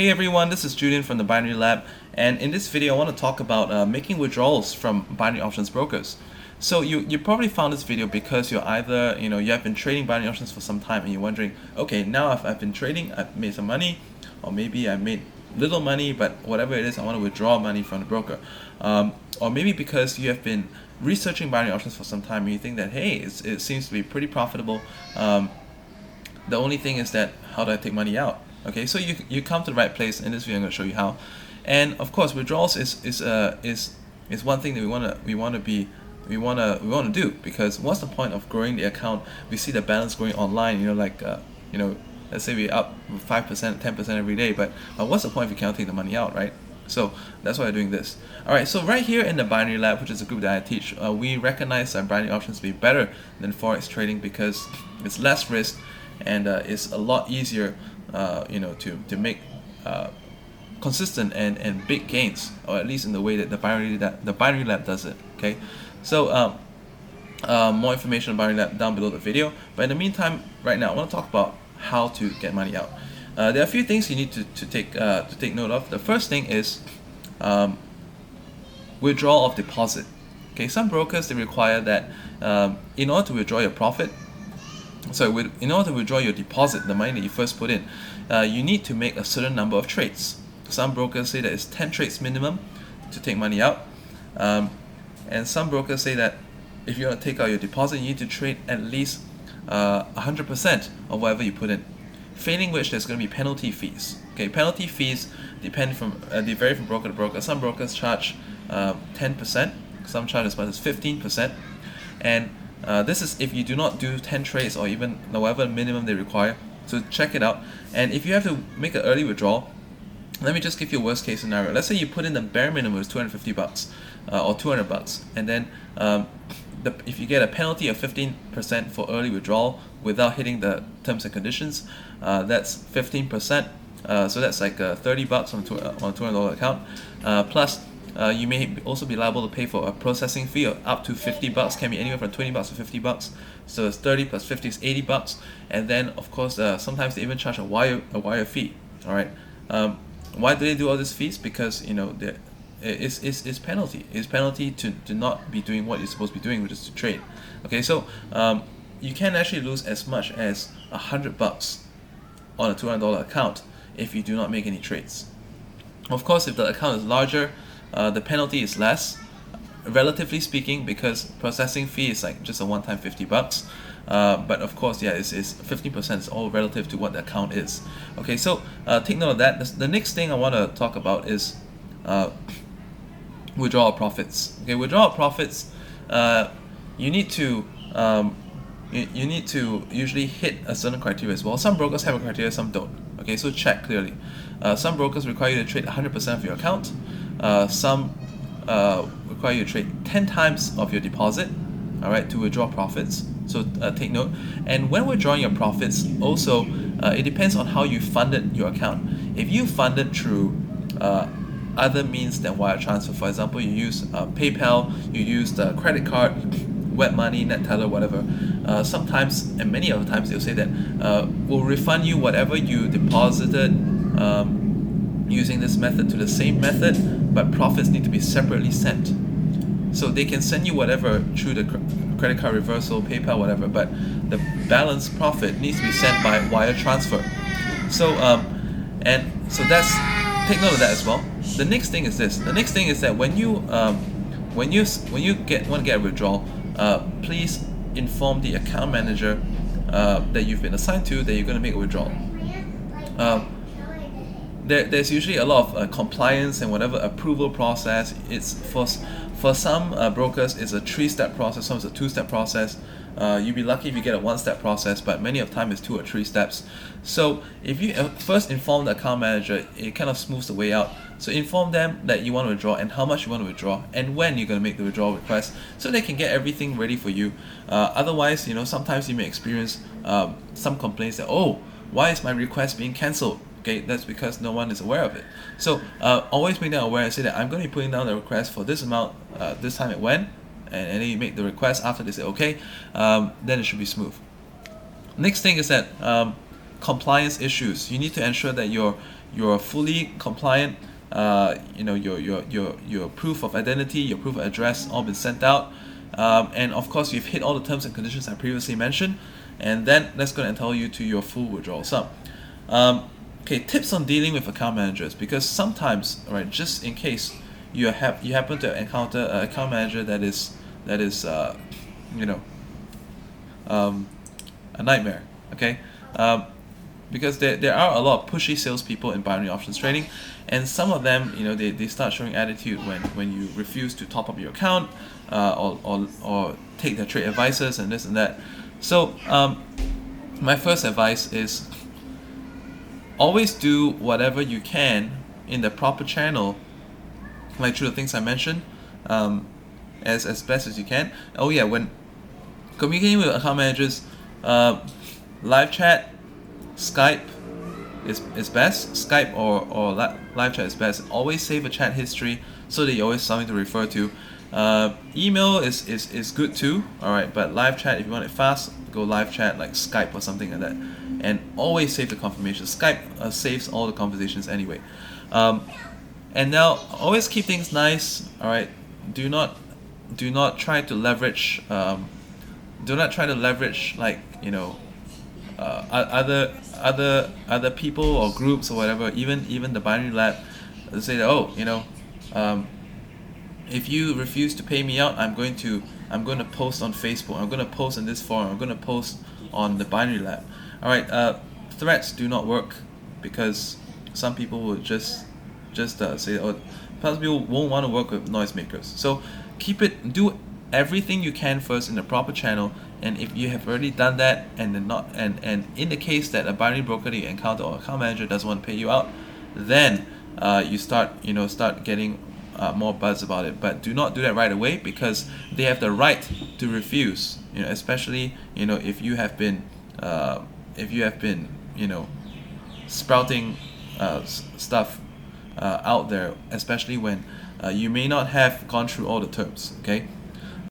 Hey everyone, this is Julian from the Binary Lab, and in this video I want to talk about making withdrawals from binary options brokers. So you probably found this video because you're either, you have been trading binary options for some time and you're wondering, okay, now I've been trading, I've made some money, or maybe I made little money, but whatever it is, I want to withdraw money from the broker. Or maybe because you have been researching binary options for some time and you think that, hey, it seems to be pretty profitable. The only thing is that, how do I take money out? Okay, so you come to the right place. In this video, I'm going to show you how. And of course, withdrawals is one thing that we want to do, because what's the point of growing the account? We see the balance growing online. Let's say we're up 5%, 10% every day, but what's the point if you cannot take the money out, right? So that's why we're doing this. Alright, so right here in the Binary Lab, which is a group that I teach, we recognize that binary options to be better than forex trading because it's less risk and it's a lot easier to make consistent and big gains, or at least in the way that the Binary Lab does it. Okay, so more information on Binary Lab down below the video. But in the meantime, right now I want to talk about how to get money out. There are a few things you need to take note of. The first thing is withdrawal of deposit. Okay, some brokers, they require that in order to withdraw your profit, in order to withdraw your deposit, the money that you first put in, you need to make a certain number of trades. Some brokers say that it's 10 trades minimum to take money out, and some brokers say that if you want to take out your deposit, you need to trade at least 100% of whatever you put in. Failing which, there's going to be penalty fees. Okay, penalty fees they vary from broker to broker. Some brokers charge 10%, some charge as much as 15%, and this is if you do not do 10 trades or even whatever minimum they require. So check it out. And if you have to make an early withdrawal, let me just give you a worst case scenario. Let's say you put in the bare minimum is $250 or $200, and then if you get a penalty of 15% for early withdrawal without hitting the terms and conditions, that's 15%. So that's like $30 on a $200 account. Plus, you may also be liable to pay for a processing fee of up to $50. Can be anywhere from $20 to $50. So it's 30 plus 50 is $80. And then of course, sometimes they even charge a wire fee. All right. Why do they do all these fees? Because it's penalty. It's penalty to not be doing what you're supposed to be doing, which is to trade. Okay, so you can actually lose as much as $100 on a $200 account if you do not make any trades. Of course, if the account is larger, the penalty is less, relatively speaking, because processing fee is like just a one-time $50. But of course, yeah, it's 15% is all relative to what the account is. Okay, so take note of that. The next thing I want to talk about is withdrawal profits. Okay, withdrawal profits, you need to usually hit a certain criteria as well. Some brokers have a criteria, some don't. Okay, so check clearly. Some brokers require you to trade 100% of your account. Some require you to trade 10 times of your deposit, all right, to withdraw profits. So take note. And when withdrawing your profits, also it depends on how you funded your account. If you funded through other means than wire transfer, for example, you use PayPal, you use the credit card, web money, NetTeller, whatever. Sometimes, and many other times, they'll say that we'll refund you whatever you deposited using this method to the same method, but profits need to be separately sent. So they can send you whatever through the credit card reversal, PayPal, whatever, but the balance profit needs to be sent by wire transfer. So that's, take note of that as well. The next thing is this. The next thing is that when you want to get a withdrawal, please inform the account manager that you've been assigned to that you're going to make a withdrawal. There's usually a lot of compliance and whatever approval process. It's for some brokers, it's a 3-step process. Some it's a 2-step process. You'll be lucky if you get a 1-step process, but many of the time it's 2 or 3 steps. So if you first inform the account manager, it kind of smooths the way out. So inform them that you want to withdraw and how much you want to withdraw and when you're going to make the withdrawal request, so they can get everything ready for you. Otherwise, sometimes you may experience some complaints that, oh, why is my request being cancelled? Okay, that's because no one is aware of it. So always make them aware and say that I'm going to be putting down the request for this amount, this time at when, and then you make the request after they say okay, then it should be smooth. Next thing is that compliance issues. You need to ensure that you're fully compliant. Your proof of identity, your proof of address, all been sent out, and of course you've hit all the terms and conditions I previously mentioned, and then that's going to entail you to your full withdrawal sum. Okay, tips on dealing with account managers, because sometimes, right, just in case you happen to encounter an account manager that is a nightmare. Okay. Because there are a lot of pushy salespeople in binary options trading, and some of them, they start showing attitude when you refuse to top up your account, or take their trade advices and this and that. So my first advice is always do whatever you can in the proper channel, like through the things I mentioned, as best as you can. Oh yeah, when communicating with account managers, live chat, Skype is best. Skype or live chat is best. Always save a chat history so that you always have something to refer to. Email is good too. Alright, but live chat, if you want it fast, go live chat like Skype or something like that. And always save the confirmation. Skype saves all the conversations anyway. And now always keep things nice. Alright, do not try to leverage. Do not try to leverage other people or groups or whatever, even the binary lab, say that, if you refuse to pay me out, I'm going to post on Facebook, I'm going to post in this forum, I'm going to post on the binary lab. Alright, threats do not work, because some people will just say, some people won't want to work with noisemakers. So do everything you can first in the proper channel, and if you have already done that, and in the case that a binary broker that you encounter or account manager doesn't want to pay you out, then you start getting more buzz about it. But do not do that right away, because they have the right to refuse. Especially if you have been sprouting stuff out there, especially when you may not have gone through all the terms. Okay.